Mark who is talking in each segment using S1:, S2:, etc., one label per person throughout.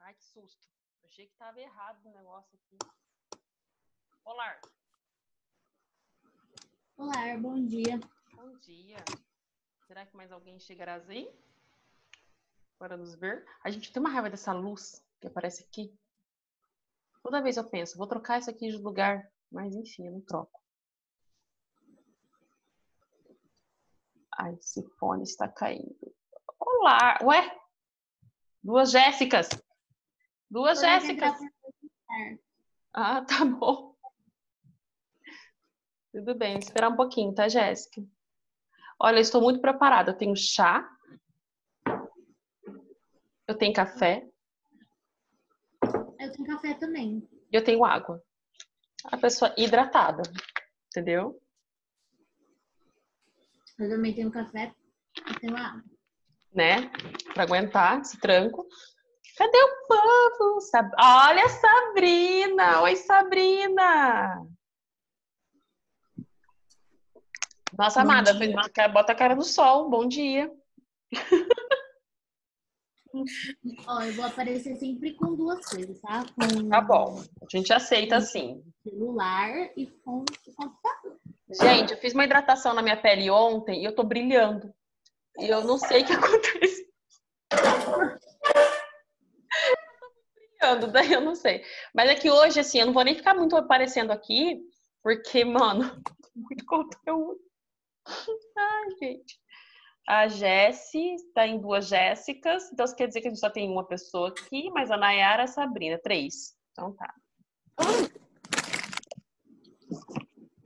S1: Ai, que susto. Achei que tava errado o negócio aqui. Olá.
S2: Olá, bom dia.
S1: Bom dia. Será que mais alguém chegará aí para nos ver? A gente tem uma raiva dessa luz que aparece aqui. Toda vez eu penso, vou trocar isso aqui de lugar. Mas enfim, eu não troco. Ai, esse fone está caindo. Olá. Ué? Duas Jéssicas. Duas Jéssicas. Ah, tá bom. Tudo bem, vou esperar um pouquinho, tá, Jéssica? Olha, eu estou muito preparada. Eu tenho chá. Eu tenho café.
S2: Eu tenho café também.
S1: E eu tenho água. A pessoa hidratada, entendeu?
S2: Eu também tenho café e tenho água.
S1: Né? Pra aguentar esse tranco. Cadê o povo? Olha a Sabrina! Oi, Sabrina! Nossa,
S2: Bom
S1: amada,
S2: dia.
S1: bota a cara no sol. Bom dia.
S2: Ó, eu vou aparecer sempre com duas coisas, tá?
S1: Tá
S2: Com
S1: bom. A gente aceita assim.
S2: celular e com o computador.
S1: Gente, eu fiz uma hidratação na minha pele ontem e eu tô brilhando. E eu não sei o que acontece. Daí eu não sei. Mas é que hoje, assim, eu não vou nem ficar muito aparecendo aqui, porque, mano, muito conteúdo. Ai, gente. A Jessi está em duas Jéssicas, então isso quer dizer que a gente só tem uma pessoa aqui, mas a Nayara e a Sabrina, 3. Então tá.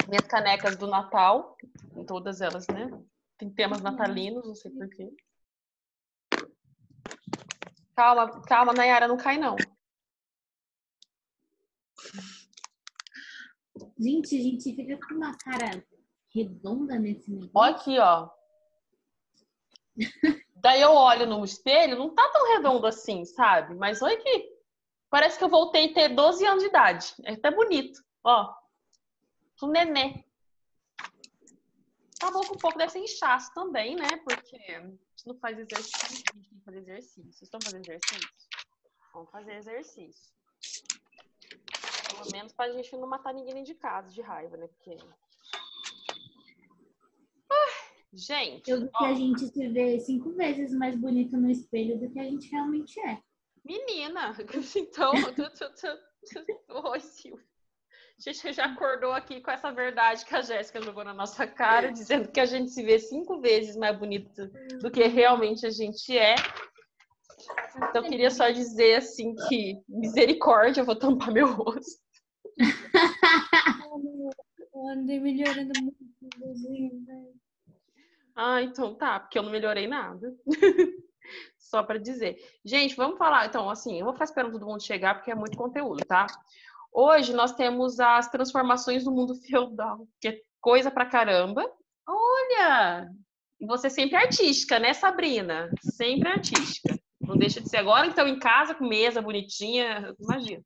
S1: Minhas canecas do Natal, todas elas, né? Tem temas natalinos, não sei porquê. Calma, calma, Nayara, não cai não.
S2: Gente, a gente fica com uma cara redonda nesse negócio.
S1: Ó aqui, ó. Daí eu olho no espelho, não tá tão redondo assim, sabe? Mas olha aqui. Parece que eu voltei a ter 12 anos de idade. É até bonito. Ó. Um nenê. Tá bom com um pouco deve ser inchaço também, né? Porque a gente não faz exercício, a gente tem que fazer exercício. Vocês estão fazendo exercício? Vamos fazer exercício. Pelo menos pra gente não matar ninguém de casa de raiva, né? Porque... gente,
S2: Eu vi que a gente se vê 5 vezes mais bonito no espelho do que a gente realmente é.
S1: menina, então, oi, Silvia. A gente já acordou aqui com essa verdade que a Jéssica jogou na nossa cara, dizendo que a gente se vê 5 vezes mais bonito do que realmente a gente é. Então, eu queria só dizer, assim, que misericórdia, eu vou tampar meu rosto.
S3: Eu andei melhorando muito.
S1: Ah, então tá, porque eu não melhorei nada. Só para dizer. Gente, vamos falar, então, assim, eu vou ficar esperando todo mundo chegar, porque é muito conteúdo, tá? Hoje nós temos as transformações do mundo feudal, que é coisa pra caramba. Olha! E você sempre artística, né, Sabrina? Sempre artística. Não deixa de ser agora, então, em casa, com mesa bonitinha, imagina.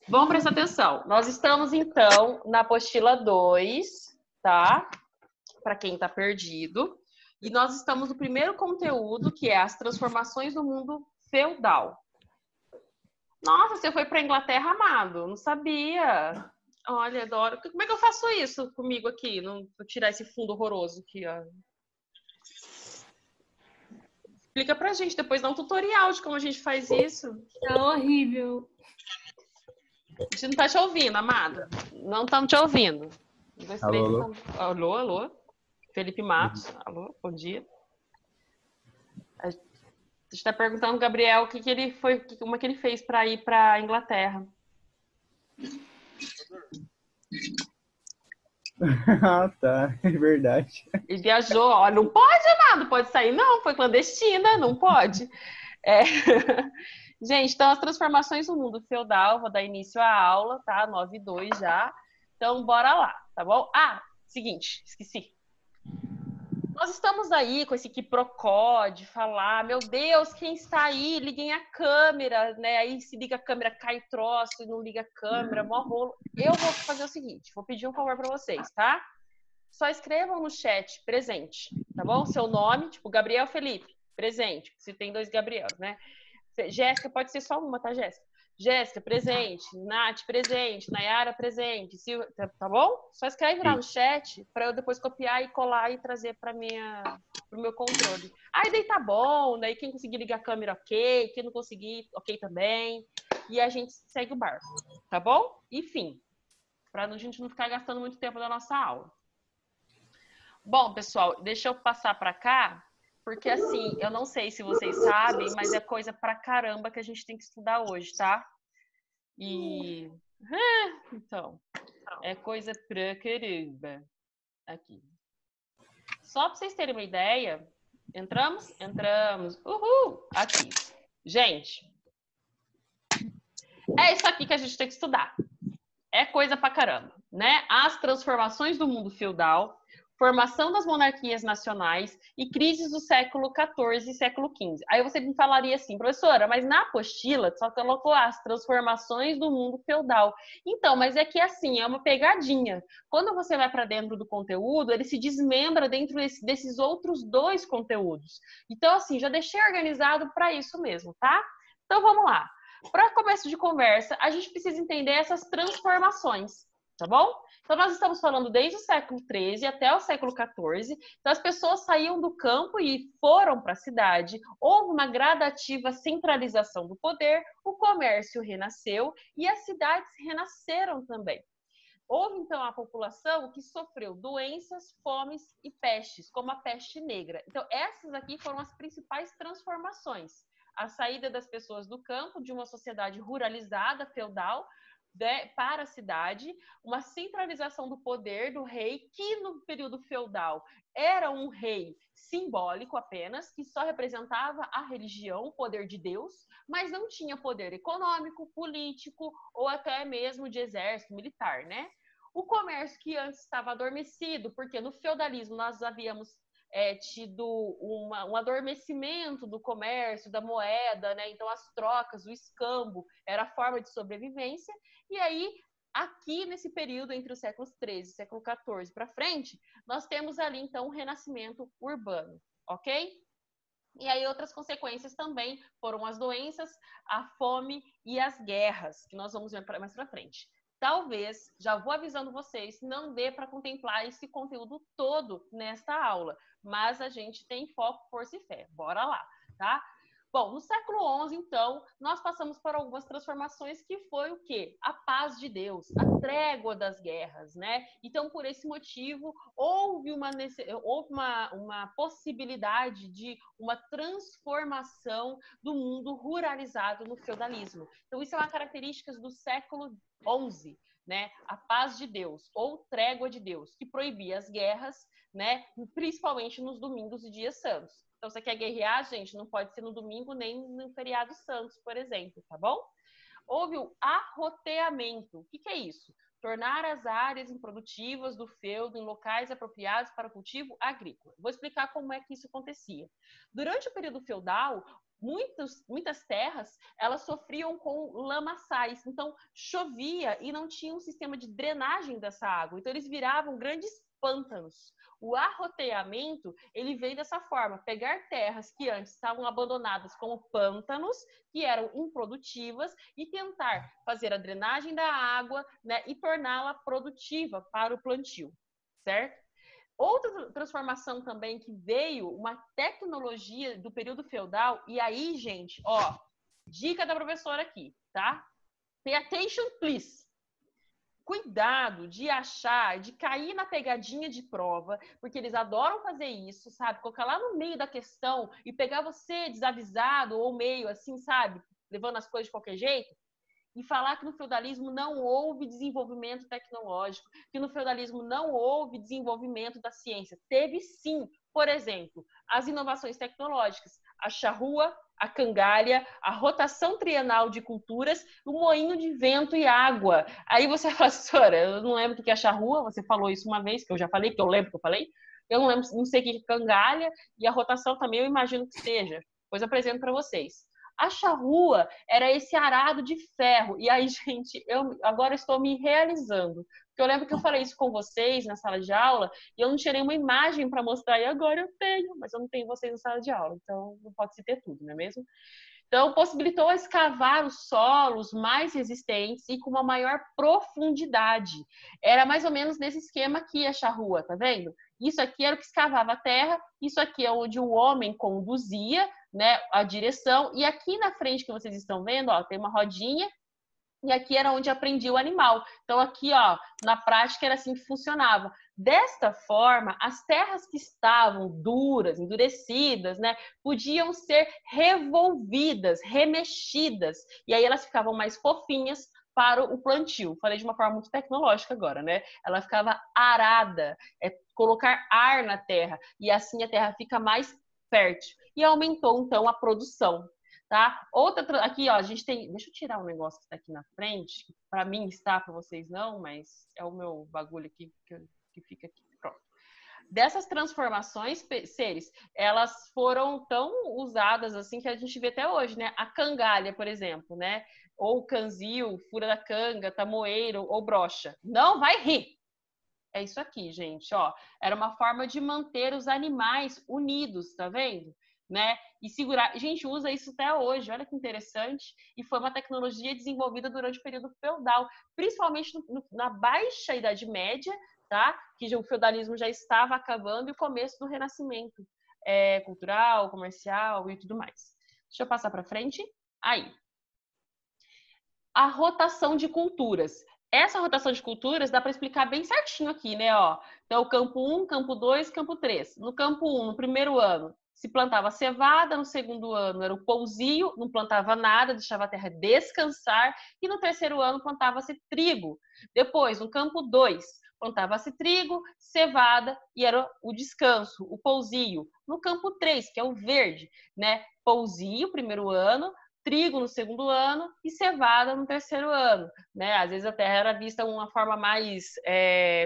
S1: Vamos prestar atenção. Nós estamos, então, na apostila 2, tá? Para quem está perdido. E nós estamos no primeiro conteúdo, que é as transformações do mundo feudal. Nossa, você foi para a Inglaterra, amado? Não sabia. Olha, adoro. Como é que eu faço isso comigo aqui? Não vou tirar esse fundo horroroso aqui, ó. Explica pra gente, depois dá um tutorial de como a gente faz isso.
S3: Tá horrível.
S1: A gente não tá te ouvindo, amada. Não estamos te ouvindo. Um, dois,
S4: Alô,
S1: três,
S4: alô.
S1: Alô, alô. Felipe Matos. Alô, bom dia. A gente está perguntando ao Gabriel o que ele foi, como é que ele fez para ir para a Inglaterra.
S4: Ah, tá. É verdade.
S1: Ele viajou, ó, não pode, amado, não pode sair, não, foi clandestina, não pode. É. Gente, então as transformações no mundo feudal, vou dar início à aula, tá? 9:02 já. Então, bora lá, tá bom? Ah, seguinte, esqueci. Nós estamos aí com esse quiprocó de falar, meu Deus, quem está aí? Liguem a câmera, né? Aí se liga a câmera, cai troço e não liga a câmera, mó rolo. Eu vou fazer o seguinte, vou pedir um favor para vocês, tá? Só escrevam no chat presente, tá bom? Seu nome, tipo Gabriel Felipe, presente, se tem 2 Gabriels, né? Jéssica, pode ser só uma, tá, Jéssica? Jéssica, presente. Nath, presente. Nayara, presente. Silvia, tá bom? Só escreve lá no chat para eu depois copiar e colar e trazer para o meu controle. Aí daí tá bom, daí quem conseguir ligar a câmera, ok. Quem não conseguir, ok também. E a gente segue o barco, tá bom? Enfim, para a gente não ficar gastando muito tempo da nossa aula. Bom, pessoal, deixa eu passar para cá, porque assim, eu não sei se vocês sabem, mas é coisa pra caramba que a gente tem que estudar hoje, tá? E... então, é coisa pra caramba. Aqui. Só pra vocês terem uma ideia, entramos? Entramos. Uhul! Aqui. Gente, é isso aqui que a gente tem que estudar. É coisa pra caramba, né? As transformações do mundo feudal, formação das monarquias nacionais e crises do século XIV e século XV. Aí você me falaria assim, professora, mas na apostila só colocou as transformações do mundo feudal. Então, mas é que assim, é uma pegadinha. Quando você vai para dentro do conteúdo, ele se desmembra dentro desses outros dois conteúdos. Então, assim, já deixei organizado para isso mesmo, tá? Então, vamos lá. Para começo de conversa, a gente precisa entender essas transformações, tá bom? Então, nós estamos falando desde o século XIII até o século XIV. Então, as pessoas saíam do campo e foram para a cidade. Houve uma gradativa centralização do poder, o comércio renasceu e as cidades renasceram também. Houve, então, a população que sofreu doenças, fomes e pestes, como a peste negra. Então, essas aqui foram as principais transformações. A saída das pessoas do campo, de uma sociedade ruralizada, feudal, para a cidade, uma centralização do poder do rei, que no período feudal era um rei simbólico apenas, que só representava a religião, o poder de Deus, mas não tinha poder econômico, político ou até mesmo de exército militar, né? O comércio que antes estava adormecido, porque no feudalismo nós havíamos tido um adormecimento do comércio, da moeda, né? Então as trocas, o escambo era a forma de sobrevivência. E aí, aqui nesse período entre os séculos XIII e século XIV para frente, nós temos ali então um renascimento urbano, ok? E aí outras consequências também foram as doenças, a fome e as guerras, que nós vamos ver mais para frente. Talvez, já vou avisando vocês, não dê para contemplar esse conteúdo todo nesta aula, mas a gente tem foco, força e fé. Bora lá, tá? Bom, no século XI, então, nós passamos por algumas transformações que foi o quê? A paz de Deus, a trégua das guerras, né? Então, por esse motivo, houve uma possibilidade de uma transformação do mundo ruralizado no feudalismo. Então, isso é uma característica do século XI, né? A paz de Deus, ou trégua de Deus, que proibia as guerras, né? Principalmente nos domingos e dias santos. Então, você quer guerrear, gente, não pode ser no domingo nem no feriado santos, por exemplo, tá bom? Houve o arroteamento. O que é isso? Tornar as áreas improdutivas do feudo em locais apropriados para o cultivo agrícola. Vou explicar como é que isso acontecia. Durante o período feudal, muitas terras, elas sofriam com lamaçais. Então, chovia e não tinha um sistema de drenagem dessa água. Então, eles viravam grandes pântanos. O arroteamento, ele veio dessa forma, pegar terras que antes estavam abandonadas como pântanos, que eram improdutivas, e tentar fazer a drenagem da água, né, e torná-la produtiva para o plantio, certo? Outra transformação também que veio, uma tecnologia do período feudal, e aí, gente, ó, dica da professora aqui, tá? Pay attention, please. Cuidado de achar, de cair na pegadinha de prova, porque eles adoram fazer isso, sabe? Colocar lá no meio da questão e pegar você desavisado ou meio assim, sabe? Levando as coisas de qualquer jeito. E falar que no feudalismo não houve desenvolvimento tecnológico, que no feudalismo não houve desenvolvimento da ciência. Teve sim, por exemplo, as inovações tecnológicas, a charrua, a cangalha, a rotação trienal de culturas, o moinho de vento e água. Aí você fala, professora, eu não lembro o que é charrua, você falou isso uma vez, que eu já falei, que eu lembro que eu falei. Eu não lembro, não sei o que é cangalha, e a rotação também eu imagino que seja. Depois eu apresento para vocês. A charrua era esse arado de ferro. E aí, gente, eu agora estou me realizando. Porque eu lembro que eu falei isso com vocês na sala de aula e eu não tinha nenhuma imagem para mostrar. E agora eu tenho, mas eu não tenho vocês na sala de aula. Então, não pode se ter tudo, não é mesmo? Então, possibilitou escavar os solos mais resistentes e com uma maior profundidade. Era mais ou menos nesse esquema aqui a charrua, tá vendo? Isso aqui era o que escavava a terra, isso aqui é onde o homem conduzia, né, a direção, e aqui na frente que vocês estão vendo, ó, tem uma rodinha, e aqui era onde aprendia o animal. Então aqui, ó, na prática era assim que funcionava. Desta forma, as terras que estavam duras, endurecidas, né, podiam ser revolvidas, remexidas, e aí elas ficavam mais fofinhas para o plantio. Falei de uma forma muito tecnológica agora, né? Ela ficava arada, colocar ar na terra, e assim a terra fica mais fértil. E aumentou, então, a produção. Tá? Outra, aqui, ó, a gente tem. Deixa eu tirar um negócio que está aqui na frente, que para mim está, para vocês não, mas é o meu bagulho aqui que fica aqui. Pronto. Dessas transformações, seres, elas foram tão usadas assim que a gente vê até hoje, né? A cangalha, por exemplo, né? Ou canzil, fura da canga, tamoeiro ou brocha. Não vai rir! É isso aqui, gente, ó. Era uma forma de manter os animais unidos, tá vendo? Né? E segurar. A gente usa isso até hoje, olha que interessante. E foi uma tecnologia desenvolvida durante o período feudal, principalmente na Baixa Idade Média, tá? Que o feudalismo já estava acabando e o começo do Renascimento cultural, comercial e tudo mais. Deixa eu passar para frente. Aí. A rotação de culturas. Essa rotação de culturas dá para explicar bem certinho aqui, né? Ó, então, campo 1, campo 2, campo 3. No campo 1, no primeiro ano, se plantava cevada, no segundo ano era o pousio, não plantava nada, deixava a terra descansar, e no terceiro ano plantava-se trigo. Depois, no campo 2, plantava-se trigo, cevada, e era o descanso, o pousio. No campo 3, que é o verde, né? Pousio, primeiro ano, trigo no segundo ano e cevada no terceiro ano, né? Às vezes a terra era vista de uma forma mais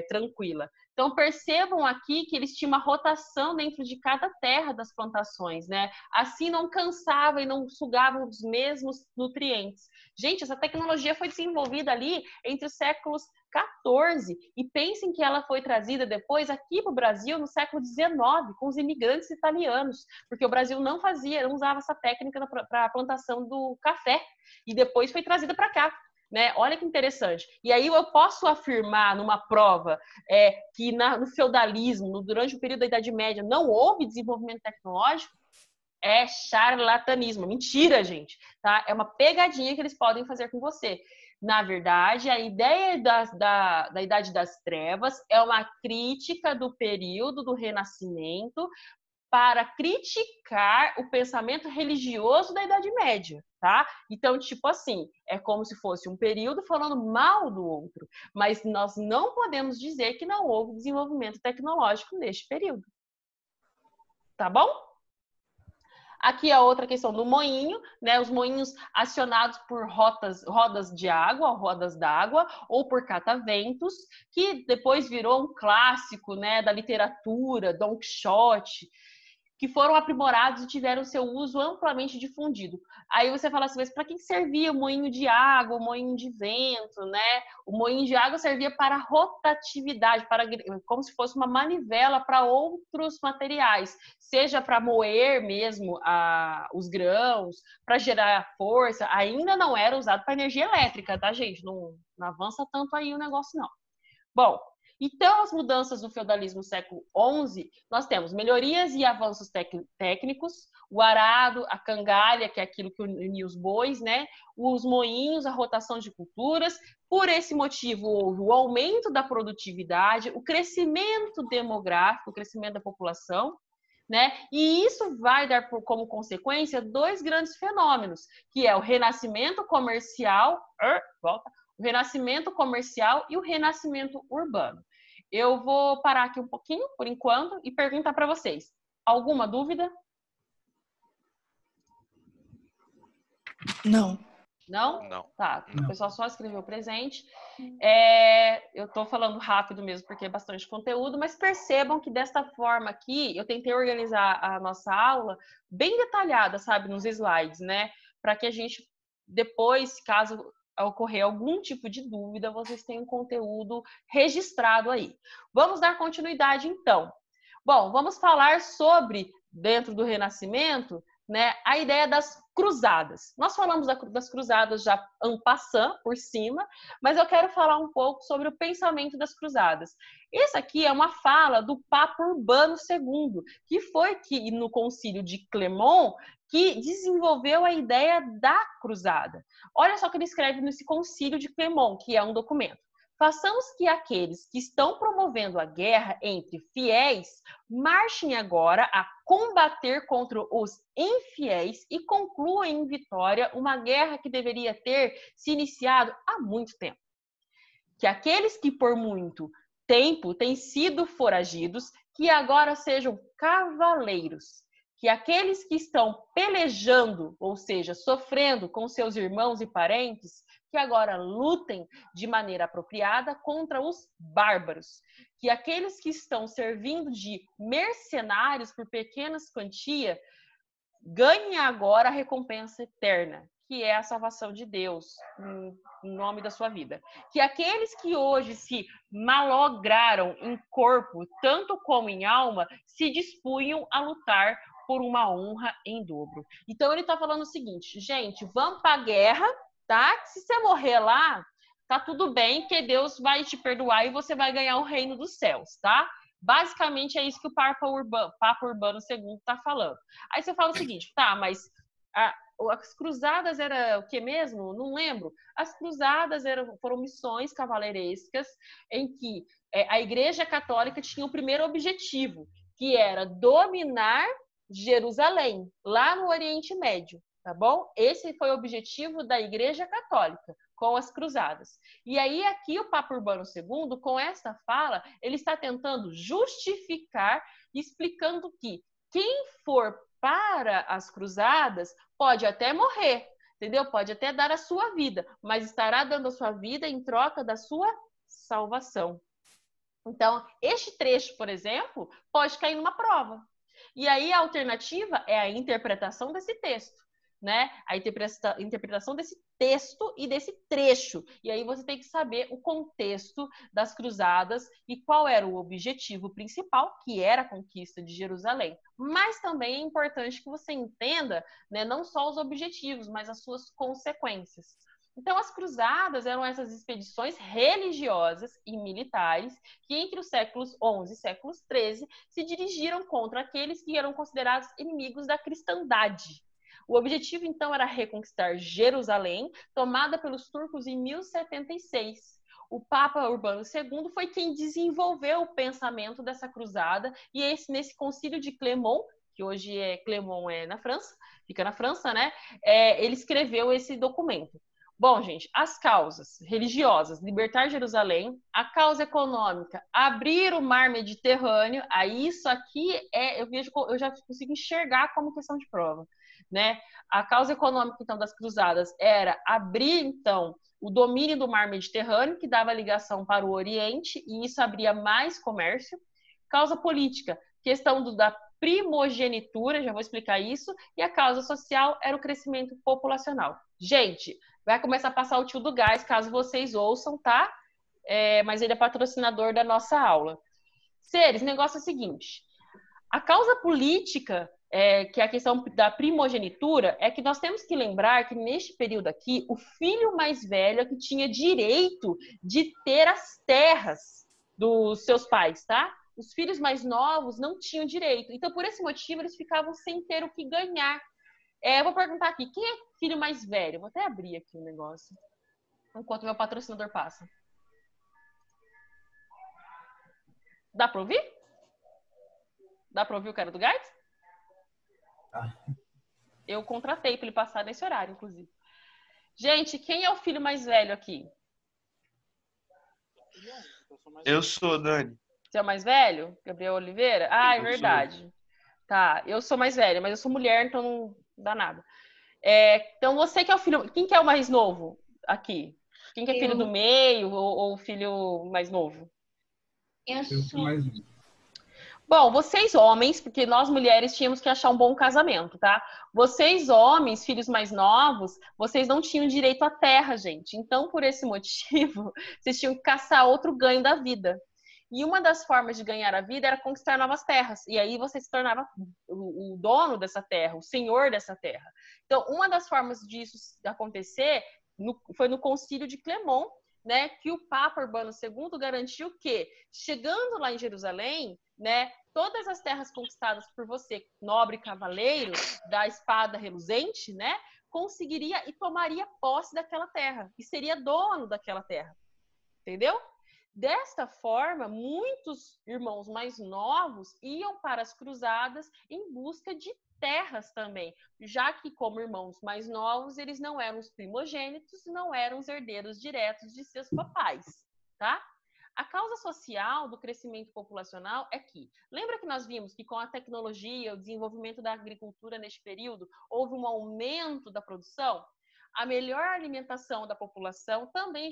S1: tranquila. Então percebam aqui que eles tinham uma rotação dentro de cada terra das plantações, né? Assim não cansava e não sugavam os mesmos nutrientes. Gente, essa tecnologia foi desenvolvida ali entre os séculos 14 e pensem que ela foi trazida depois aqui para o Brasil no século 19 com os imigrantes italianos, porque o Brasil não usava essa técnica para a plantação do café e depois foi trazida para cá. Né? Olha que interessante. E aí eu posso afirmar numa prova que no feudalismo, durante o período da Idade Média, não houve desenvolvimento tecnológico? É charlatanismo. Mentira, gente. Tá? É uma pegadinha que eles podem fazer com você. Na verdade, a ideia da Idade das Trevas é uma crítica do período do Renascimento para criticar o pensamento religioso da Idade Média, tá? Então, tipo assim, é como se fosse um período falando mal do outro, mas nós não podemos dizer que não houve desenvolvimento tecnológico neste período. Tá bom? Aqui a outra questão do moinho, né? Os moinhos acionados por rodas de água, rodas d'água, ou por cataventos, que depois virou um clássico, né, da literatura, Don Quixote, que foram aprimorados e tiveram seu uso amplamente difundido. Aí você fala assim, mas para que servia o moinho de água, o moinho de vento, né? O moinho de água servia para rotatividade, como se fosse uma manivela para outros materiais, seja para moer mesmo os grãos, para gerar força. Ainda não era usado para energia elétrica, tá, gente? Não avança tanto aí o negócio, não. Bom, então, as mudanças do feudalismo no século XI, nós temos melhorias e avanços técnicos, o arado, a cangalha, que é aquilo que unia os bois, né? Os moinhos, a rotação de culturas. Por esse motivo, houve o aumento da produtividade, o crescimento demográfico, o crescimento da população, né? E isso vai dar como consequência dois grandes fenômenos, que é o renascimento comercial, o renascimento comercial e o renascimento urbano. Eu vou parar aqui um pouquinho, por enquanto, e perguntar para vocês. Alguma dúvida?
S5: Não.
S1: Não?
S6: Não.
S1: Tá,
S4: Não.
S1: o pessoal só escreveu presente. Eu estou falando rápido mesmo, porque é bastante conteúdo, mas percebam que desta forma aqui, eu tentei organizar a nossa aula bem detalhada, sabe, nos slides, né? Para que a gente, depois, caso ocorrer algum tipo de dúvida, vocês tenham conteúdo registrado aí. Vamos dar continuidade, então. Bom, vamos falar sobre, dentro do Renascimento, né, a ideia das Cruzadas. Nós falamos das cruzadas já en passant, por cima, mas eu quero falar um pouco sobre o pensamento das cruzadas. Essa aqui é uma fala do Papa Urbano II, que foi que no Concílio de Clermont que desenvolveu a ideia da cruzada. Olha só o que ele escreve nesse Concílio de Clermont, que é um documento. Façamos que aqueles que estão promovendo a guerra entre fiéis marchem agora a combater contra os infiéis e concluam em vitória uma guerra que deveria ter se iniciado há muito tempo. Que aqueles que por muito tempo têm sido foragidos, que agora sejam cavaleiros. Que aqueles que estão pelejando, ou seja, sofrendo com seus irmãos e parentes, que agora lutem de maneira apropriada contra os bárbaros. Que aqueles que estão servindo de mercenários por pequenas quantias ganhem agora a recompensa eterna, que é a salvação de Deus em nome da sua vida. Que aqueles que hoje se malograram em corpo, tanto como em alma, se dispunham a lutar por uma honra em dobro. Então ele está falando o seguinte, gente, vamos para a guerra, tá? Se você morrer lá, tá tudo bem, que Deus vai te perdoar e você vai ganhar o reino dos céus, tá? Basicamente é isso que o Papa Urbano II está falando. Aí você fala o seguinte, tá, mas as cruzadas era o que mesmo? Não lembro. As cruzadas foram missões cavaleirescas em que a Igreja Católica tinha o primeiro objetivo, que era dominar Jerusalém, lá no Oriente Médio, tá bom? Esse foi o objetivo da Igreja Católica com as cruzadas. E aí aqui o Papa Urbano II, com essa fala, ele está tentando justificar, explicando que quem for para as cruzadas pode até morrer, entendeu? Pode até dar a sua vida, mas estará dando a sua vida em troca da sua salvação. Então, este trecho, por exemplo, pode cair numa prova. E aí a alternativa é a interpretação desse texto, né? A interpretação desse texto e desse trecho. E aí você tem que saber o contexto das cruzadas e qual era o objetivo principal, que era a conquista de Jerusalém. Mas também é importante que você entenda, né, não só os objetivos, mas as suas consequências. Então, as cruzadas eram essas expedições religiosas e militares que, entre os séculos XI e séculos XIII, se dirigiram contra aqueles que eram considerados inimigos da cristandade. O objetivo, então, era reconquistar Jerusalém, tomada pelos turcos em 1076. O Papa Urbano II foi quem desenvolveu o pensamento dessa cruzada, e nesse concílio de Clermont, que hoje Clermont na França, fica na França, né? Ele escreveu esse documento. Bom, gente, as causas religiosas, libertar Jerusalém, a causa econômica, abrir o mar Mediterrâneo, aí isso aqui eu já consigo enxergar como questão de prova, né? A causa econômica, então, das cruzadas era abrir, então, o domínio do mar Mediterrâneo, que dava ligação para o Oriente, e isso abria mais comércio. Causa política, questão da primogenitura, já vou explicar isso, e a causa social era o crescimento populacional. Gente, vai começar a passar o tio do gás, caso vocês ouçam, tá? Mas ele é patrocinador da nossa aula. Seres, o negócio é o seguinte. A causa política, que é a questão da primogenitura, é que nós temos que lembrar que neste período aqui, o filho mais velho é que tinha direito de ter as terras dos seus pais, tá? Os filhos mais novos não tinham direito. Então, por esse motivo, eles ficavam sem ter o que ganhar. Eu vou perguntar aqui, quem é filho mais velho? Vou até abrir aqui o negócio, enquanto meu patrocinador passa. Dá pra ouvir? Dá pra ouvir o cara do Guides? Eu contratei pra ele passar nesse horário, inclusive. Gente, quem é o filho mais velho aqui?
S5: Eu sou, Dani.
S1: Você é o mais velho? Gabriel Oliveira? Ah, é verdade. Tá, eu sou mais velha, mas eu sou mulher, então não dá nada. Então, você que é o filho... Quem que é o mais novo aqui? Quem que é filho do meio ou filho mais novo?
S2: Eu sou.
S1: Bom, vocês homens, porque nós mulheres tínhamos que achar um bom casamento, tá? Vocês homens, filhos mais novos, vocês não tinham direito à terra, gente. Então, por esse motivo, vocês tinham que caçar outro ganho da vida. E uma das formas de ganhar a vida era conquistar novas terras. E aí você se tornava o dono dessa terra, o senhor dessa terra. Então, uma das formas disso acontecer foi no Concílio de Clermont, né, que o Papa Urbano II garantiu que, chegando lá em Jerusalém, né, todas as terras conquistadas por você, nobre cavaleiro da espada reluzente, né, conseguiria e tomaria posse daquela terra e seria dono daquela terra. Entendeu? Desta forma, muitos irmãos mais novos iam para as cruzadas em busca de terras também, já que, como irmãos mais novos, eles não eram os primogênitos, não eram os herdeiros diretos de seus papais, tá? A causa social do crescimento populacional é que, lembra que nós vimos que com a tecnologia, o desenvolvimento da agricultura neste período, houve um aumento da produção? A melhor alimentação da população também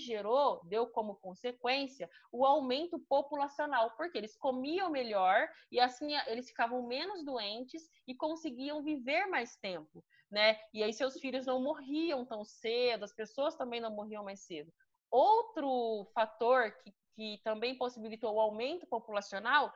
S1: deu como consequência o aumento populacional, porque eles comiam melhor e assim eles ficavam menos doentes e conseguiam viver mais tempo, né? E aí seus filhos não morriam tão cedo, as pessoas também não morriam mais cedo. Outro fator que também possibilitou o aumento populacional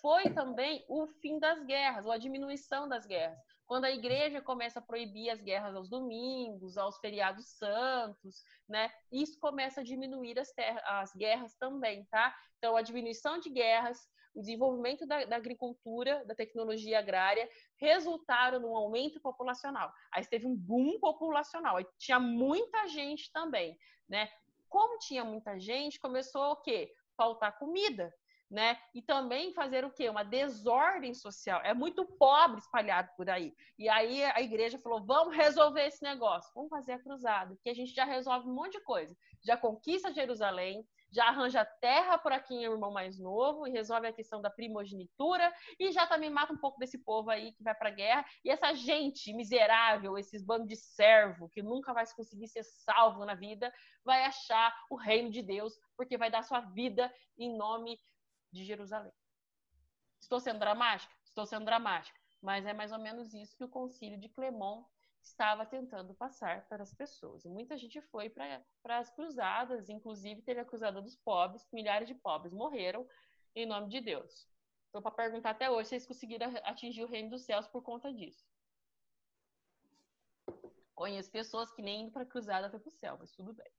S1: foi também o fim das guerras, ou a diminuição das guerras. Quando a igreja começa a proibir as guerras aos domingos, aos feriados santos, né? Isso começa a diminuir as guerras também, tá? Então, a diminuição de guerras, o desenvolvimento da agricultura, da tecnologia agrária, resultaram num aumento populacional. Aí teve um boom populacional, aí tinha muita gente também, né? Como tinha muita gente, começou o quê? Faltar comida. Né? E também fazer o quê? Uma desordem social. É muito pobre espalhado por aí. E aí a igreja falou, vamos resolver esse negócio. Vamos fazer a cruzada, que a gente já resolve um monte de coisa. Já conquista Jerusalém, já arranja terra por aqui em irmão mais novo e resolve a questão da primogenitura e já também mata um pouco desse povo aí que vai pra guerra. E essa gente miserável, esses bandos de servo que nunca vai conseguir ser salvo na vida, vai achar o reino de Deus, porque vai dar sua vida em nome de Jerusalém. Estou sendo dramática? Estou sendo dramática. Mas é mais ou menos isso que o Concílio de Clermont estava tentando passar para as pessoas. E muita gente foi para as cruzadas, inclusive teve a cruzada dos pobres, milhares de pobres morreram em nome de Deus. Estou para perguntar até hoje se eles conseguiram atingir o reino dos céus por conta disso. Conheço pessoas que nem indo para a cruzada foi para o céu, mas tudo bem.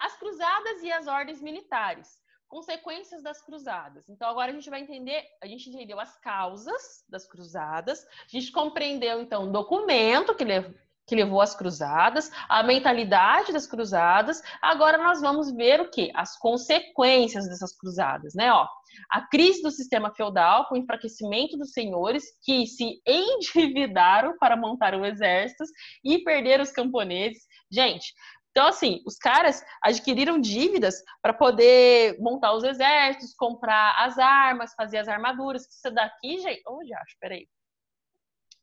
S1: As cruzadas e as ordens militares. Consequências das cruzadas. Então, agora a gente entendeu as causas das cruzadas, a gente compreendeu, então, o documento que levou às cruzadas, a mentalidade das cruzadas. Agora nós vamos ver o quê? As consequências dessas cruzadas, né? Ó, a crise do sistema feudal, com o enfraquecimento dos senhores que se endividaram para montar o exército e perderam os camponeses. Gente, então, assim, os caras adquiriram dívidas para poder montar os exércitos, comprar as armas, fazer as armaduras. Isso daqui, gente... Onde acho? Peraí.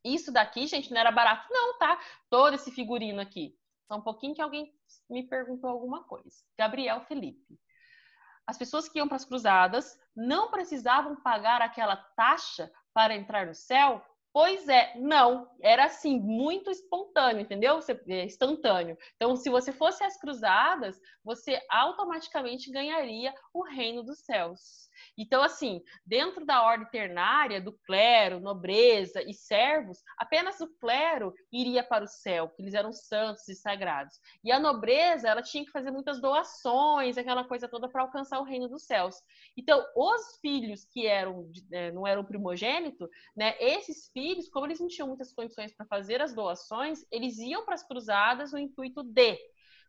S1: Isso daqui, gente, não era barato não, tá? Todo esse figurino aqui. Só um pouquinho que alguém me perguntou alguma coisa. Gabriel Felipe. As pessoas que iam para as cruzadas não precisavam pagar aquela taxa para entrar no céu? Pois é, não. Era assim, muito espontâneo, entendeu? Instantâneo. Então, se você fosse às cruzadas, você automaticamente ganharia o reino dos céus. Então, assim, dentro da ordem ternária, do clero, nobreza e servos, apenas o clero iria para o céu, porque eles eram santos e sagrados. E a nobreza, ela tinha que fazer muitas doações, aquela coisa toda para alcançar o reino dos céus. Então, os filhos que não eram primogênito, né, esses filhos, como eles não tinham muitas condições para fazer as doações, eles iam para as cruzadas no intuito de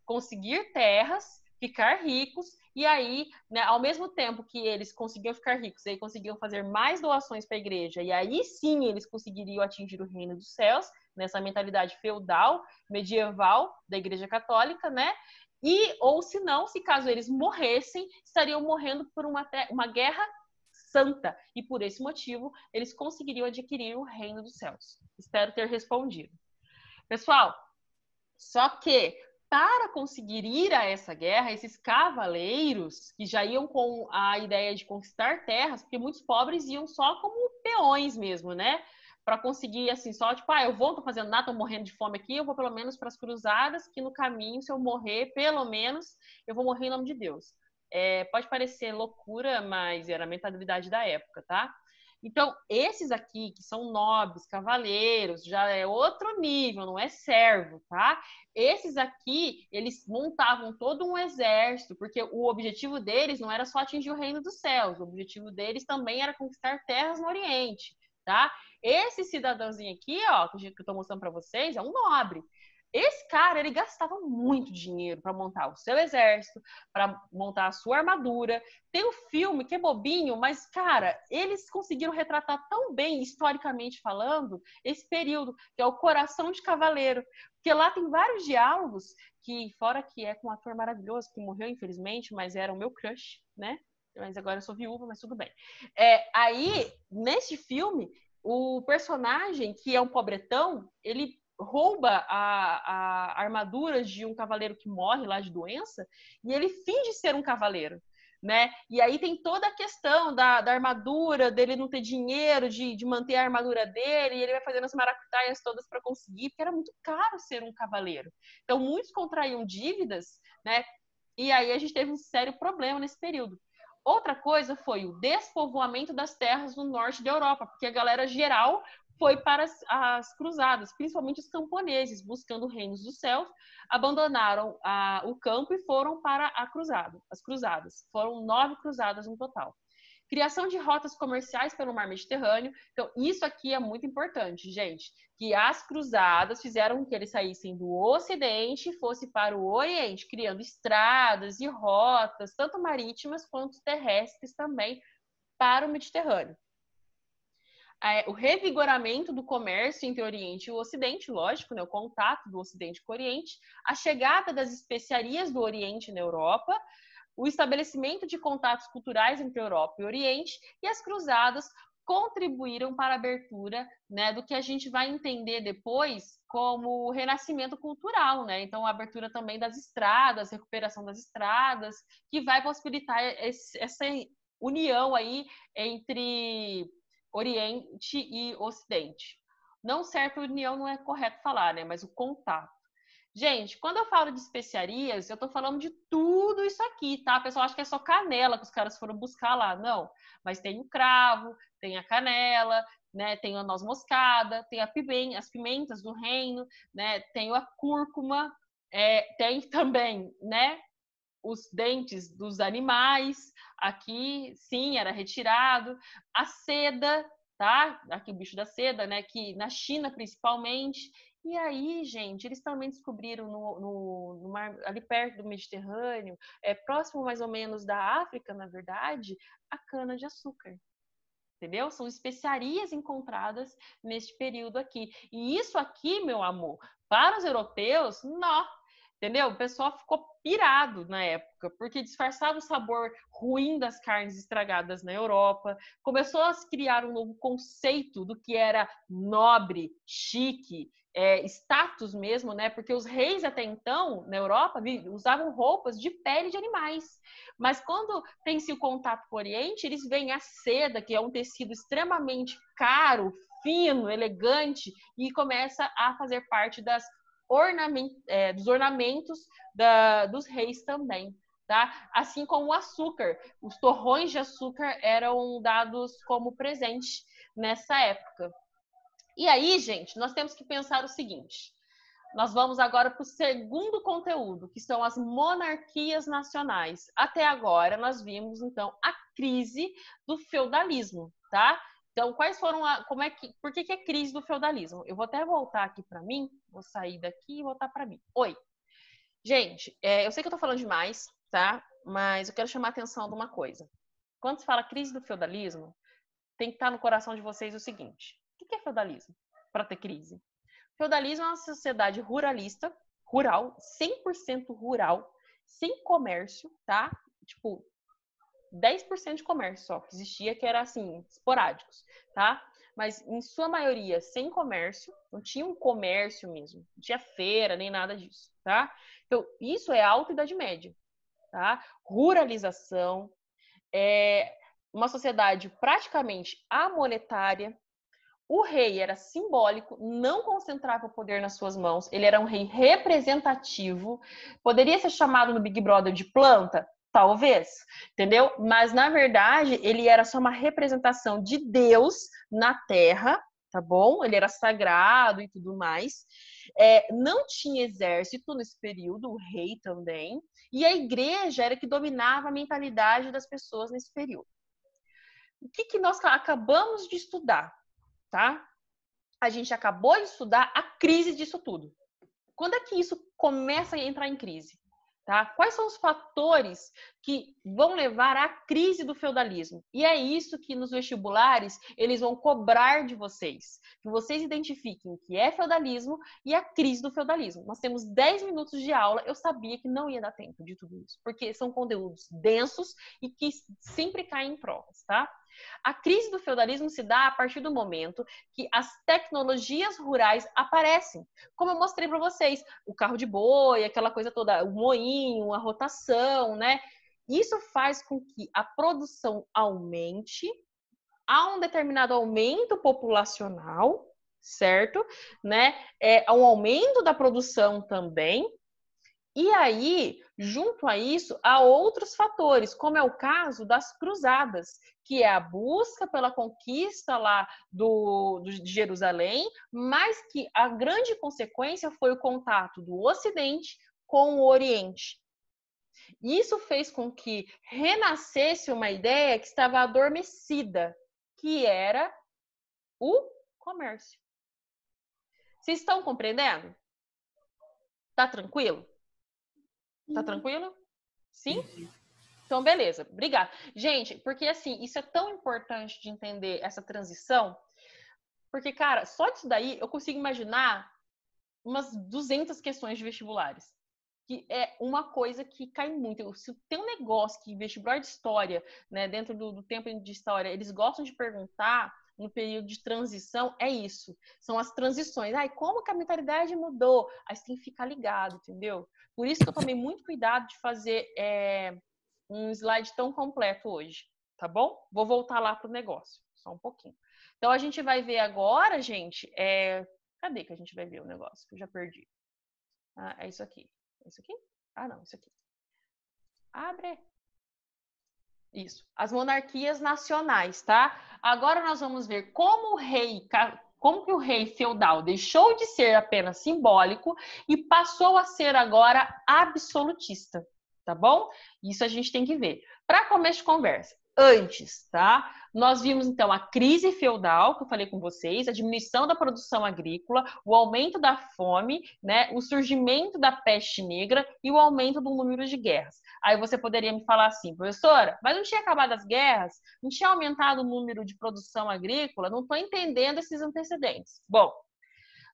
S1: conseguir terras, ficar ricos, e aí, né, ao mesmo tempo que eles conseguiam ficar ricos, eles conseguiam fazer mais doações para a igreja, e aí sim eles conseguiriam atingir o reino dos céus, nessa mentalidade feudal, medieval da igreja católica, né? Ou se não, se caso eles morressem, estariam morrendo por uma guerra santa, e por esse motivo eles conseguiriam adquirir o reino dos céus. Espero ter respondido. Pessoal, só que para conseguir ir a essa guerra, esses cavaleiros que já iam com a ideia de conquistar terras, porque muitos pobres iam só como peões mesmo, né? Para conseguir, assim, só tipo, eu vou, não tô fazendo nada, tô morrendo de fome aqui, eu vou pelo menos para as cruzadas, que no caminho, se eu morrer, pelo menos, eu vou morrer em nome de Deus. Pode parecer loucura, mas era a mentalidade da época, tá? Então, esses aqui, que são nobres, cavaleiros, já é outro nível, não é servo, tá? Esses aqui, eles montavam todo um exército, porque o objetivo deles não era só atingir o reino dos céus, o objetivo deles também era conquistar terras no Oriente, tá? Esse cidadãozinho aqui, ó, que eu tô mostrando para vocês, é um nobre. Esse cara, ele gastava muito dinheiro para montar o seu exército, para montar a sua armadura. Tem um filme que é bobinho, mas, cara, eles conseguiram retratar tão bem, historicamente falando, esse período, que é o Coração de Cavaleiro. Porque lá tem vários diálogos que, fora que é com um ator maravilhoso, que morreu, infelizmente, mas era o meu crush, né? Mas agora eu sou viúva, mas tudo bem. Aí, nesse filme, o personagem, que é um pobretão, ele rouba a armadura de um cavaleiro que morre lá de doença e ele finge ser um cavaleiro, né? E aí tem toda a questão da armadura, dele não ter dinheiro, de manter a armadura dele, e ele vai fazendo as maracutaias todas para conseguir, porque era muito caro ser um cavaleiro. Então, muitos contraíam dívidas, né? E aí a gente teve um sério problema nesse período. Outra coisa foi o despovoamento das terras no norte da Europa, porque a galera geral foi para as cruzadas, principalmente os camponeses, buscando reinos dos céus, abandonaram o campo e foram para as cruzadas. Foram 9 cruzadas no total. Criação de rotas comerciais pelo mar Mediterrâneo. Então, isso aqui é muito importante, gente, que as cruzadas fizeram com que eles saíssem do Ocidente e fossem para o Oriente, criando estradas e rotas, tanto marítimas quanto terrestres também, para o Mediterrâneo. O revigoramento do comércio entre o Oriente e o Ocidente, lógico, né, o contato do Ocidente com o Oriente, a chegada das especiarias do Oriente na Europa, o estabelecimento de contatos culturais entre a Europa e o Oriente, e as cruzadas contribuíram para a abertura, né, do que a gente vai entender depois como o renascimento cultural, né? Então, a abertura também das estradas, recuperação das estradas, que vai possibilitar essa união aí entre Oriente e Ocidente. Não certo, união não é correto falar, né? Mas o contato. Gente, quando eu falo de especiarias, eu tô falando de tudo isso aqui, tá? O pessoal acha que é só canela que os caras foram buscar lá. Não. Mas tem o cravo, tem a canela, né? Tem a noz moscada, tem as pimentas do reino, né? Tem a cúrcuma, tem também, né? Os dentes dos animais, aqui, sim, era retirado. A seda, tá? Aqui o bicho da seda, né? Que na China, principalmente. E aí, gente, eles também descobriram no mar, ali perto do Mediterrâneo, próximo mais ou menos da África, na verdade, a cana-de-açúcar. Entendeu? São especiarias encontradas neste período aqui. E isso aqui, meu amor, para os europeus, não. Entendeu? O pessoal ficou pirado na época, porque disfarçava o sabor ruim das carnes estragadas na Europa, começou a se criar um novo conceito do que era nobre, chique, status mesmo, né? Porque os reis até então, na Europa, usavam roupas de pele de animais. Mas quando tem-se o contato com o Oriente, eles veem a seda, que é um tecido extremamente caro, fino, elegante, e começa a fazer parte dos ornamentos dos reis também, tá? Assim como o açúcar. Os torrões de açúcar eram dados como presente nessa época. E aí, gente, nós temos que pensar o seguinte. Nós vamos agora para o segundo conteúdo, que são as monarquias nacionais. Até agora, nós vimos, então, a crise do feudalismo, tá? Então, quais foram por que é crise do feudalismo? Eu vou até voltar aqui para mim, vou sair daqui e voltar para mim. Oi. Gente, eu sei que eu tô falando demais, tá? Mas eu quero chamar a atenção de uma coisa. Quando se fala crise do feudalismo, tem que estar no coração de vocês o seguinte. O que é feudalismo? Para ter crise. Feudalismo é uma sociedade ruralista, rural, 100% rural, sem comércio, tá? Tipo, 10% de comércio só que existia, que era assim, esporádicos, tá? Mas em sua maioria sem comércio, não tinha um comércio mesmo, não tinha feira, nem nada disso, tá? Então, isso é a Alta Idade Média, tá? Ruralização, uma sociedade praticamente amonetária. O rei era simbólico, não concentrava o poder nas suas mãos, ele era um rei representativo, poderia ser chamado no Big Brother de planta? Talvez, entendeu? Mas, na verdade, ele era só uma representação de Deus na Terra, tá bom? Ele era sagrado e tudo mais. Não tinha exército nesse período, o rei também. E a igreja era que dominava a mentalidade das pessoas nesse período. O que nós acabamos de estudar, tá? A gente acabou de estudar a crise disso tudo. Quando é que isso começa a entrar em crise? Tá? Quais são os fatores que vão levar à crise do feudalismo? E é isso que nos vestibulares eles vão cobrar de vocês. Que vocês identifiquem o que é feudalismo e a crise do feudalismo. Nós temos 10 minutos de aula, eu sabia que não ia dar tempo de tudo isso, porque são conteúdos densos e que sempre caem em provas, tá? A crise do feudalismo se dá a partir do momento que as tecnologias rurais aparecem. Como eu mostrei para vocês, o carro de boi, aquela coisa toda, o moinho, a rotação, né? Isso faz com que a produção aumente, há um determinado aumento populacional, certo? Né? Há um aumento da produção também. E aí, junto a isso, há outros fatores, como é o caso das cruzadas, que é a busca pela conquista lá de Jerusalém, mas que a grande consequência foi o contato do Ocidente com o Oriente. Isso fez com que renascesse uma ideia que estava adormecida, que era o comércio. Vocês estão compreendendo? Tá tranquilo? Tá tranquilo? Sim? Então, beleza. Obrigada. Gente, porque assim, isso é tão importante de entender essa transição, porque, cara, só disso daí eu consigo imaginar umas 200 questões de vestibulares. Que é uma coisa que cai muito. Se tem um negócio que vestibular de história, né, dentro do tempo de história, eles gostam de perguntar no período de transição, é isso. São as transições. Ai, como que a mentalidade mudou? Aí você tem que ficar ligado, entendeu? Por isso que eu tomei muito cuidado de fazer um slide tão completo hoje, tá bom? Vou voltar lá pro negócio, só um pouquinho. Então, a gente vai ver agora, gente, cadê que a gente vai ver o negócio? Que eu já perdi. Ah, é isso aqui. É isso aqui? Ah, não, isso aqui. Abre. Isso. As monarquias nacionais, tá? Agora nós vamos ver como que o rei feudal deixou de ser apenas simbólico e passou a ser agora absolutista, tá bom? Isso a gente tem que ver. Para começo de conversa, antes, tá? Nós vimos, então, a crise feudal, que eu falei com vocês, a diminuição da produção agrícola, o aumento da fome, né? O surgimento da peste negra e o aumento do número de guerras. Aí você poderia me falar assim, professora, mas não tinha acabado as guerras? Não tinha aumentado o número de produção agrícola? Não estou entendendo esses antecedentes. Bom,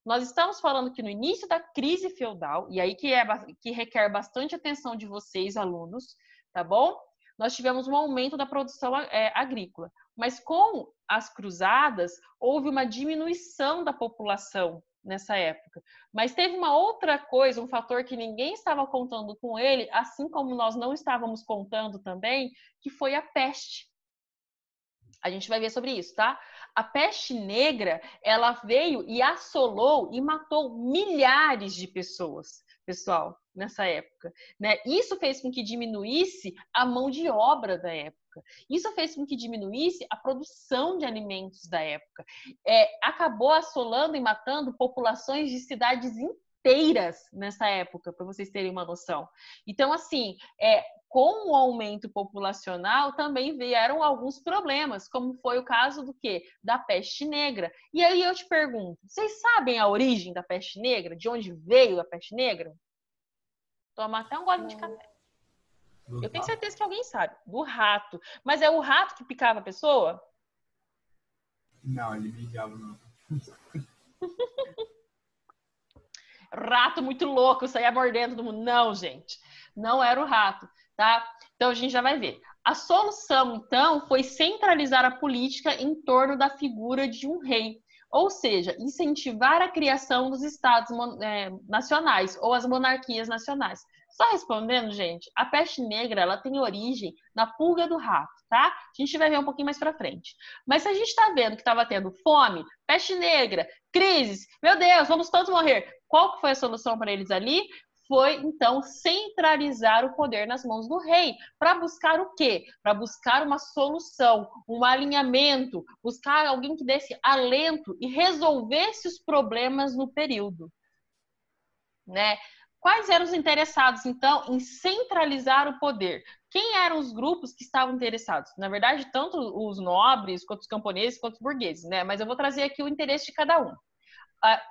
S1: nós estamos falando que no início da crise feudal, e aí que requer bastante atenção de vocês, alunos, tá bom? Nós tivemos um aumento da produção agrícola. Mas com as cruzadas, houve uma diminuição da população nessa época. Mas teve uma outra coisa, um fator que ninguém estava contando com ele, assim como nós não estávamos contando também, que foi a peste. A gente vai ver sobre isso, tá? A peste negra, ela veio e assolou e matou milhares de pessoas, pessoal, nessa época, né? Isso fez com que diminuísse a mão de obra da época. Isso fez com que diminuísse a produção de alimentos da época. Acabou assolando e matando populações de cidades inteiras nessa época, para vocês terem uma noção. Então, assim, com o aumento populacional também vieram alguns problemas, como foi o caso do quê? Da peste negra. E aí eu te pergunto, vocês sabem a origem da peste negra? De onde veio a peste negra? Toma até um golinho de café. Eu tenho certeza que alguém sabe. Do rato. Mas é o rato que picava a pessoa?
S4: Não, ele mijava, não.
S1: Rato muito louco, saía mordendo todo mundo. Não, gente. Não era o rato, tá? Então a gente já vai ver. A solução, então, foi centralizar a política em torno da figura de um rei. Ou seja, incentivar a criação dos estados nacionais ou as monarquias nacionais. Só respondendo, gente, a peste negra ela tem origem na pulga do rato, tá? A gente vai ver um pouquinho mais pra frente. Mas se a gente está vendo que estava tendo fome, peste negra, crises, meu Deus, vamos todos morrer. Qual que foi a solução para eles ali? foi, então, centralizar o poder nas mãos do rei. Para buscar o quê? Para buscar uma solução, um alinhamento, buscar alguém que desse alento e resolvesse os problemas no período, né? Quais eram os interessados, então, em centralizar o poder? Quem eram os grupos que estavam interessados? Na verdade, tanto os nobres, quanto os camponeses, quanto os burgueses, né? Mas eu vou trazer aqui o interesse de cada um.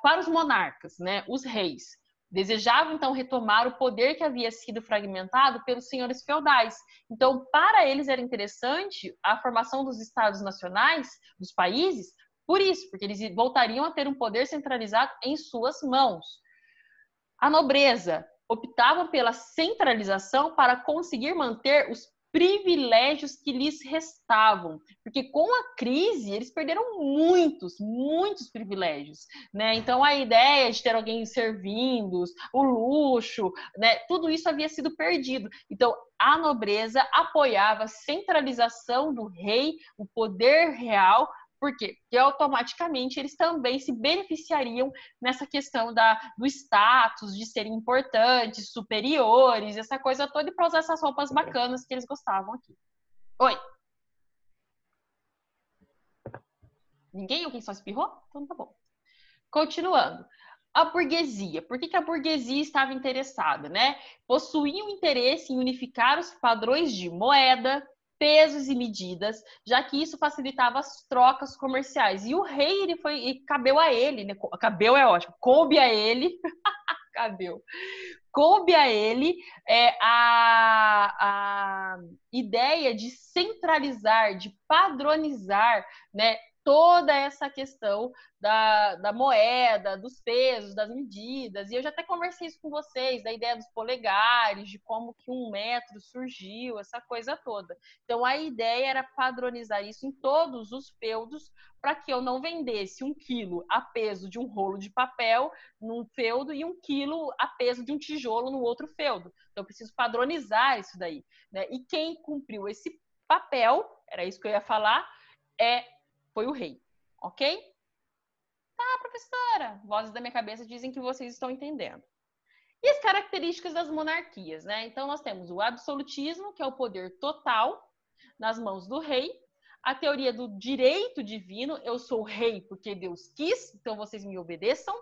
S1: Para os monarcas, né? Os reis, desejavam, então, retomar o poder que havia sido fragmentado pelos senhores feudais. Então, para eles era interessante a formação dos estados nacionais, dos países, por isso, porque eles voltariam a ter um poder centralizado em suas mãos. A nobreza optava pela centralização para conseguir manter os privilégios que lhes restavam, porque com a crise eles perderam muitos privilégios, né? Então a ideia de ter alguém servindo, o luxo, né? Tudo isso havia sido perdido. Então a nobreza apoiava a centralização do rei, o poder real. Por quê? Porque automaticamente eles também se beneficiariam nessa questão do status, de serem importantes, superiores, essa coisa toda, e para usar essas roupas bacanas que eles gostavam aqui. Oi? Ninguém? Alguém só espirrou? Então tá bom. Continuando. A burguesia. Por que a burguesia estava interessada, né? Possuía um interesse em unificar os padrões de moeda, pesos e medidas, já que isso facilitava as trocas comerciais. E o rei, cabeu a ele, né? Cabeu é ótimo, coube a ele, coube a ele a ideia de centralizar, de padronizar, né? Toda essa questão da moeda, dos pesos, das medidas, e eu já até conversei isso com vocês, da ideia dos polegares, de como que 1 metro surgiu, essa coisa toda. Então, a ideia era padronizar isso em todos os feudos, para que eu não vendesse 1 quilo a peso de um rolo de papel num feudo e 1 quilo a peso de um tijolo no outro feudo. Então, eu preciso padronizar isso daí, né? E quem cumpriu esse papel, era isso que eu ia falar, foi o rei, ok? Tá, professora, vozes da minha cabeça dizem que vocês estão entendendo. E as características das monarquias, né? Então, nós temos o absolutismo, que é o poder total nas mãos do rei, a teoria do direito divino, eu sou rei porque Deus quis, então vocês me obedeçam.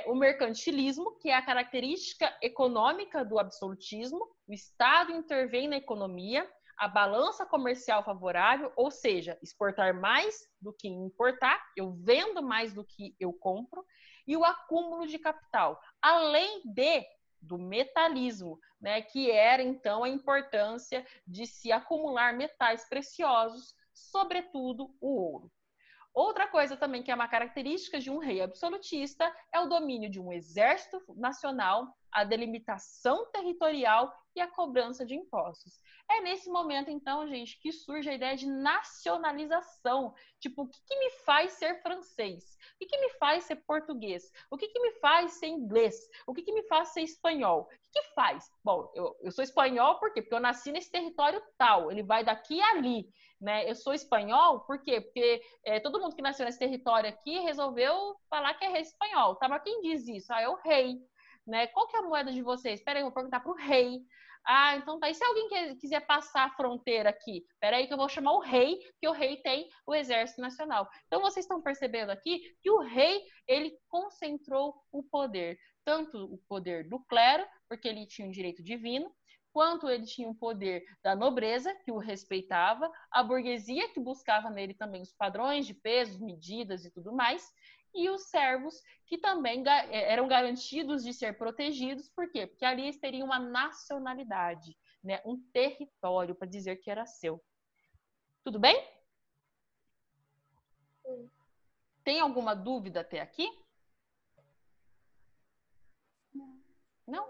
S1: O mercantilismo, que é a característica econômica do absolutismo, o Estado intervém na economia, a balança comercial favorável, ou seja, exportar mais do que importar, eu vendo mais do que eu compro, e o acúmulo de capital, além do metalismo, né, que era então a importância de se acumular metais preciosos, sobretudo o ouro. Outra coisa também que é uma característica de um rei absolutista é o domínio de um exército nacional, a delimitação territorial e a cobrança de impostos. É nesse momento, então, gente, que surge a ideia de nacionalização. Tipo, o que me faz ser francês? O que me faz ser português? O que me faz ser inglês? O que me faz ser espanhol? O que faz? Bom, eu sou espanhol por quê? Porque eu nasci nesse território tal, ele vai daqui a ali. Né? Eu sou espanhol, por quê? Porque todo mundo que nasceu nesse território aqui resolveu falar que é rei espanhol. Tá? Mas quem diz isso? É o rei. Né? Qual que é a moeda de vocês? Espera aí, eu vou perguntar para o rei. Ah, então tá. E se alguém quiser passar a fronteira aqui? Espera aí que eu vou chamar o rei, que o rei tem o Exército Nacional. Então vocês estão percebendo aqui que o rei, ele concentrou o poder. Tanto o poder do clero, porque ele tinha um direito divino, quanto ele tinha o poder da nobreza, que o respeitava, a burguesia, que buscava nele também os padrões de pesos, medidas e tudo mais, e os servos, que também eram garantidos de ser protegidos. Por quê? Porque ali eles teriam uma nacionalidade, né? Um território para dizer que era seu. Tudo bem?
S2: Sim.
S1: Tem alguma dúvida até aqui? Não?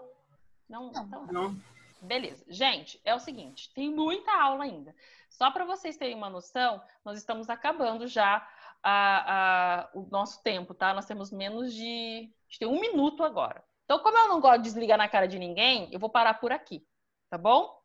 S1: Não? Então,
S4: Não.
S1: beleza. Gente, é o seguinte, tem muita aula ainda. Só para vocês terem uma noção, nós estamos acabando já o nosso tempo, tá? Nós temos menos de... A gente tem 1 minuto agora. Então, como eu não gosto de desligar na cara de ninguém, eu vou parar por aqui, tá bom?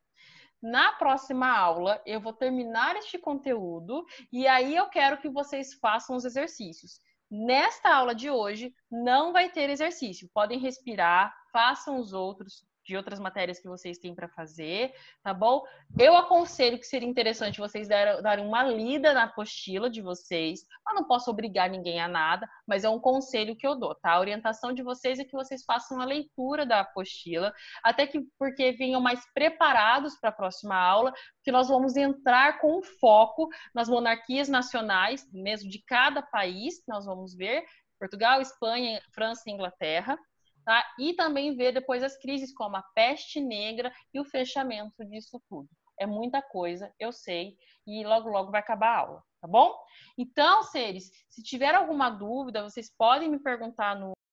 S1: Na próxima aula, eu vou terminar este conteúdo e aí eu quero que vocês façam os exercícios. Nesta aula de hoje, não vai ter exercício. Podem respirar, façam os outros de outras matérias que vocês têm para fazer, tá bom? Eu aconselho que seria interessante vocês darem uma lida na apostila de vocês. Eu não posso obrigar ninguém a nada, mas é um conselho que eu dou, tá? A orientação de vocês é que vocês façam a leitura da apostila, até que porque venham mais preparados para a próxima aula, que nós vamos entrar com foco nas monarquias nacionais, mesmo de cada país, que nós vamos ver, Portugal, Espanha, França e Inglaterra. Tá? E também ver depois as crises como a peste negra e o fechamento disso tudo. É muita coisa, eu sei, e logo logo vai acabar a aula, tá bom? Então, seres, se tiver alguma dúvida, vocês podem me perguntar no